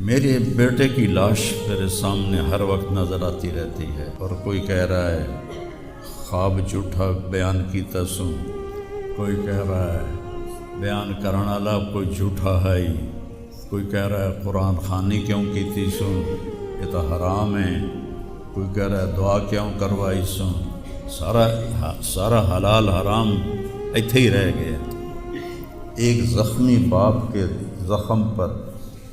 میرے بیٹے کی لاش میرے سامنے ہر وقت نظر آتی رہتی ہے، اور کوئی کہہ رہا ہے خواب جھوٹا بیان کیتا سوں، کوئی کہہ رہا ہے بیان کرنے والا کوئی جھوٹا ہے ہی، کوئی کہہ رہا ہے قرآن خوانی کیوں کیتی سوں، یہ تو حرام ہے، کوئی کہہ رہا ہے دعا کیوں کروائی سوں، سارا حلال حرام ایتھے ہی رہ گیا۔ ایک زخمی باپ کے زخم پر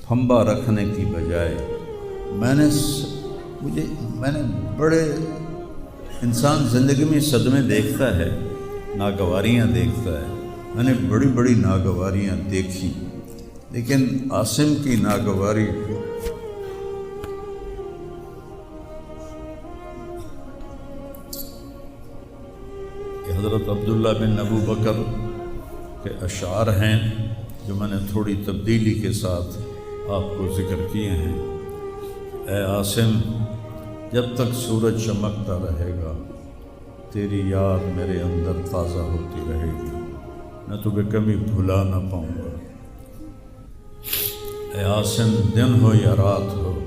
پھمبا رکھنے کی بجائے میں نے بڑے انسان زندگی میں صدمے دیکھتا ہے، ناگواریاں دیکھتا ہے، میں نے بڑی بڑی ناگواریاں دیکھی، لیکن عاصم کی ناگواری حضرت عبداللہ بن ابو بکر کے اشعار ہیں جو میں نے تھوڑی تبدیلی کے ساتھ آپ کو ذکر کیے ہیں۔ اے عاصم، جب تک سورج چمکتا رہے گا تیری یاد میرے اندر تازہ ہوتی رہے گی، میں تمہیں کبھی بھلا نہ پاؤں گا۔ اے عاصم، دن ہو یا رات ہو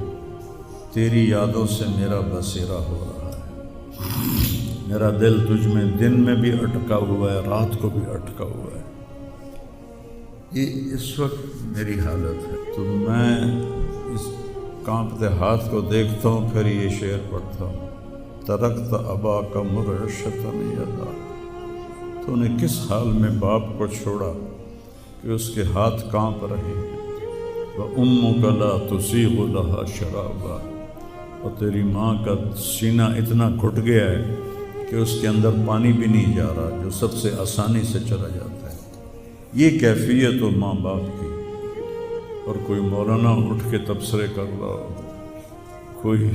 تیری یادوں سے میرا بسیرا ہو رہا ہے، میرا دل تجھ میں دن میں بھی اٹکا ہوا ہے، رات کو بھی اٹکا ہوا ہے۔ یہ اس وقت میری حالت ہے، تو میں اس کانپتے ہاتھ کو دیکھتا ہوں، پھر یہ شعر پڑھتا ہوں۔ ترکت ابا کا مرعشۃ یدا، تو نے کس حال میں باپ کو چھوڑا کہ اس کے ہاتھ کانپ رہے ہیں۔ وَأُمُّكَ لَا تُسِيغُ لَهَا شَرَابًا، اور تیری ماں کا سینہ اتنا گھٹ گیا ہے کہ اس کے اندر پانی بھی نہیں جا رہا، جو سب سے آسانی سے چلا جاتا ہے۔ یہ کیفیت ہو ماں باپ کی، اور کوئی مولانا اٹھ کے تبصرے کر رہا ہو، کوئی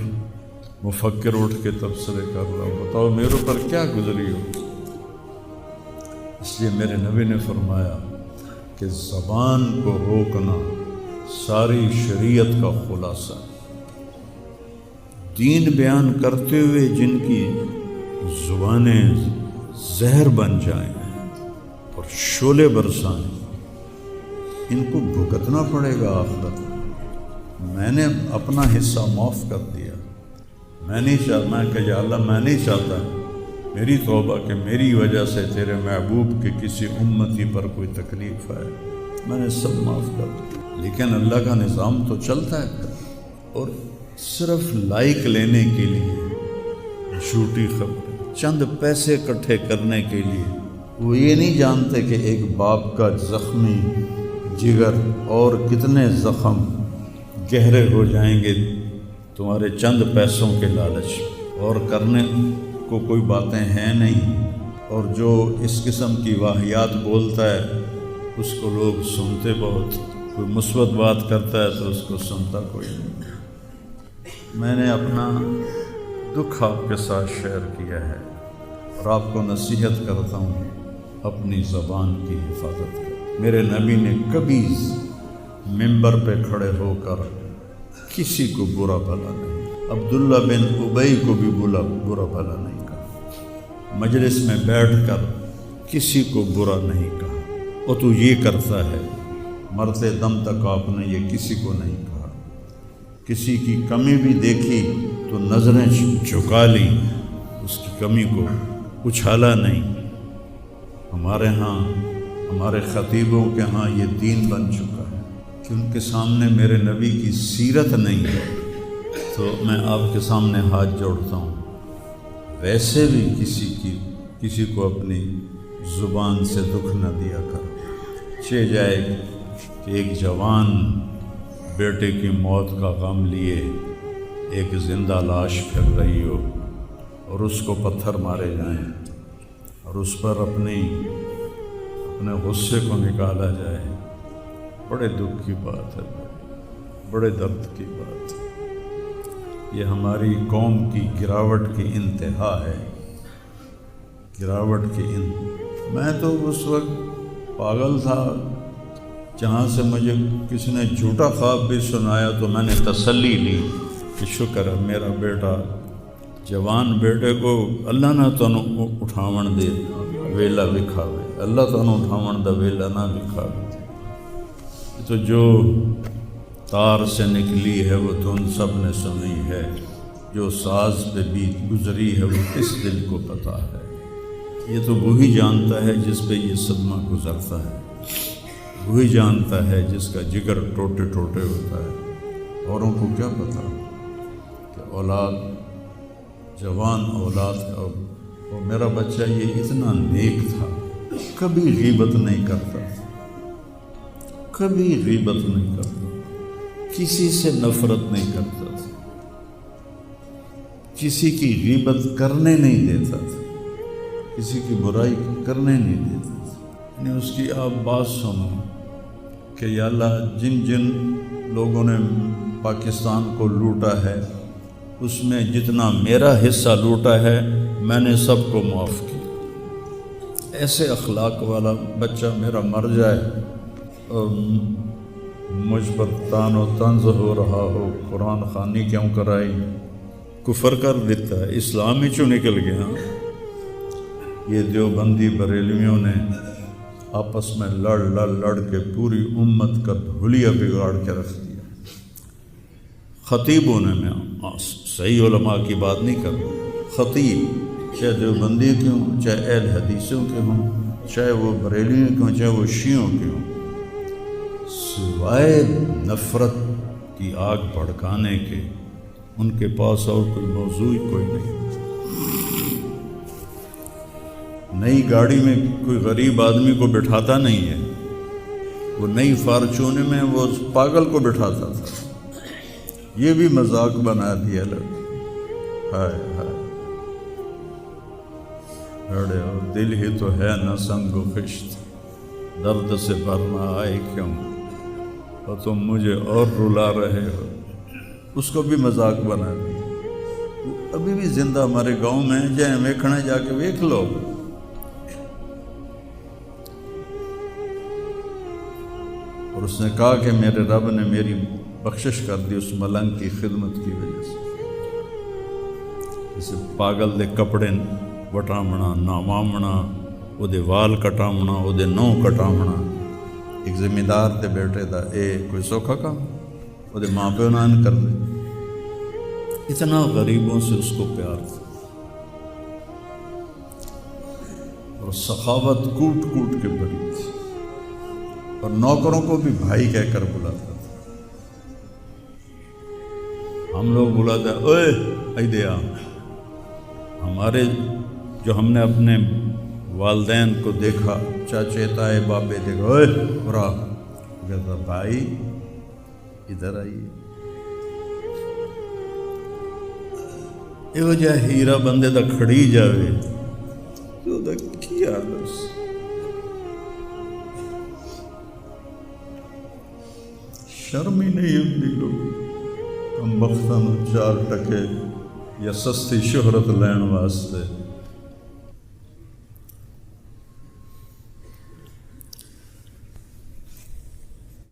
مفکر اٹھ کے تبصرے کر رہا ہو، بتاؤ میرے پر کیا گزری ہو۔ اس لیے میرے نبی نے فرمایا کہ زبان کو روکنا ساری شریعت کا خلاصہ ہے۔ دین بیان کرتے ہوئے جن کی زبانیں زہر بن جائیں اور شعلے برسائیں، ان کو بھگتنا پڑے گا آخرت میں۔ میں نے اپنا حصہ معاف کر دیا، میں کہ یا اللہ میں نہیں چاہتا، میری توبہ کہ میری وجہ سے تیرے محبوب کے کسی امتی پر کوئی تکلیف ہے، میں نے سب معاف کر دیا۔ لیکن اللہ کا نظام تو چلتا ہے پھر، اور صرف لائک لینے کے لیے جھوٹی خبر، چند پیسے اکٹھے کرنے کے لیے، وہ یہ نہیں جانتے کہ ایک باپ کا زخمی جگر اور کتنے زخم گہرے ہو جائیں گے تمہارے چند پیسوں کے لالچ، اور کرنے کو کوئی باتیں ہیں نہیں، اور جو اس قسم کی واہیات بولتا ہے اس کو لوگ سنتے بہت، کوئی مثبت بات کرتا ہے تو اس کو سنتا کوئی نہیں۔ میں نے اپنا دکھ آپ کے ساتھ شیئر کیا ہے، اور آپ کو نصیحت کرتا ہوں اپنی زبان کی حفاظت کریں۔ میرے نبی نے کبھی ممبر پہ کھڑے ہو کر کسی کو برا بھلا نہیں، عبداللہ بن ابی کو بھی برا بھلا نہیں کہا، مجلس میں بیٹھ کر کسی کو برا نہیں کہا، اور تو یہ کرتا ہے، مرتے دم تک آپ نے یہ کسی کو نہیں کہا۔ کسی کی کمی بھی دیکھی تو نظریں جھکا لی، اس کی کمی کو اچھالا نہیں۔ ہمارے ہاں، ہمارے خطیبوں کے ہاں یہ دین بن چکا ہے کہ ان کے سامنے میرے نبی کی سیرت نہیں ہے، تو میں آپ کے سامنے ہاتھ جوڑتا ہوں، ویسے بھی کسی کو اپنی زبان سے دکھ نہ دیا کرو۔ چہ جائے کہ ایک جوان بیٹے کی موت کا غم لیے ایک زندہ لاش پھر رہی ہو، اور اس کو پتھر مارے جائیں، اور اس پر اپنے غصے کو نکالا جائے، بڑے دکھ کی بات ہے، بڑے درد کی بات ہے۔ یہ ہماری قوم کی گراوٹ کی انتہا ہے، گراوٹ کی میں تو اس وقت پاگل تھا، جہاں سے مجھے کسی نے جھوٹا خواب بھی سنایا تو میں نے تسلی لی کہ شکر ہے میرا بیٹا، جوان بیٹے کو اللہ نہ تنوں اٹھاون دے ویلا وکھاوے، اللہ تنوں اٹھاون دا ویلا نہ وکھاوے۔ تو جو تار سے نکلی ہے وہ دھن سب نے سنی ہے، جو ساز پہ بیت گزری ہے وہ کس دل کو پتہ ہے۔ یہ تو وہی جانتا ہے جس پہ یہ صدمہ گزرتا ہے، وہی جانتا ہے جس کا جگر ٹوٹے ٹوٹے ہوتا ہے۔ اوروں کو کیا پتہ کہ اولاد، جوان اولاد کا، وہ میرا بچہ یہ اتنا نیک تھا، کبھی غیبت نہیں کرتا، کبھی غیبت نہیں کرتا، کسی سے نفرت نہیں کرتا تھا، کسی کی غیبت کرنے نہیں دیتا تھا، کسی کی برائی کرنے نہیں دیتا تھا۔ یعنی اس کی آپ بات سنو کہ یا اللہ جن جن لوگوں نے پاکستان کو لوٹا ہے اس میں جتنا میرا حصہ لوٹا ہے میں نے سب کو معاف کیا۔ ایسے اخلاق والا بچہ میرا مر جائے اور مجھ پر تان و طنز ہو رہا ہو، قرآن خوانی کیوں کرائی، کفر کر دیتا ہے، اسلام ہی چوں نکل گیا۔ یہ دیوبندی بریلویوں نے آپس میں لڑ کے پوری امت کا دھولیا بگاڑ کے رکھ دیا۔ خطیبوں نے، میں صحیح علماء کی بات نہیں کر رہا، خطیب چاہے دیوبندی کے ہوں، چاہے اہل حدیثوں کے ہوں، چاہے وہ بریلویوں کے ہوں، چاہے وہ شیعوں کے ہوں، سوائے نفرت کی آگ بھڑکانے کے ان کے پاس اور کوئی موضوع کوئی نہیں۔ نئی گاڑی میں کوئی غریب آدمی کو بٹھاتا نہیں ہے، وہ نئی فارچون میں وہ پاگل کو بٹھاتا تھا۔ یہ بھی مذاق بنا دیا لوگ، ہائے ہائے، ارے اور دل ہی تو ہے نہ سنگ و خشت، درد سے بھرنا آئے کیوں، اور تم مجھے اور رلا رہے ہو۔ اس کو بھی مذاق بنا دیا۔ وہ ابھی بھی زندہ ہمارے گاؤں میں، جائیں ویکھنے جا کے ویکھ لو۔ اور اس نے کہا کہ میرے رب نے میری بخشش کر دی اس ملنگ کی خدمت کی وجہ سے۔ اسے پاگل دے کپڑے وٹامنا، نامامنا، وہ دے وال کٹامنا، وہ دے نو کٹامنا، ایک زمیندار دے بیٹے دا اے کوئی سوکھا کام، وہ دے ماں پہ نان کر دے۔ اتنا غریبوں سے اس کو پیار تھا، اور سخاوت کوٹ کوٹ کے بھری تھی، اور نوکروں کو بھی بھائی کہہ کر بلاتا تھا۔ ہم لوگ بلاتے ہیں اوئے ایدیا، ہمارے جو ہم نے اپنے والدین کو دیکھا، چاچے تائے بابے دیکھا، اوئے برا کہتا بھائی ادھر آئیے۔ یہ وجہ ہیرا بندے دا کھڑی جاوے تو دا کیا دس، شرم ہی نہیں ہوندی لوگ کم بختاں چار ٹکے یا سستی شہرت لین واسطے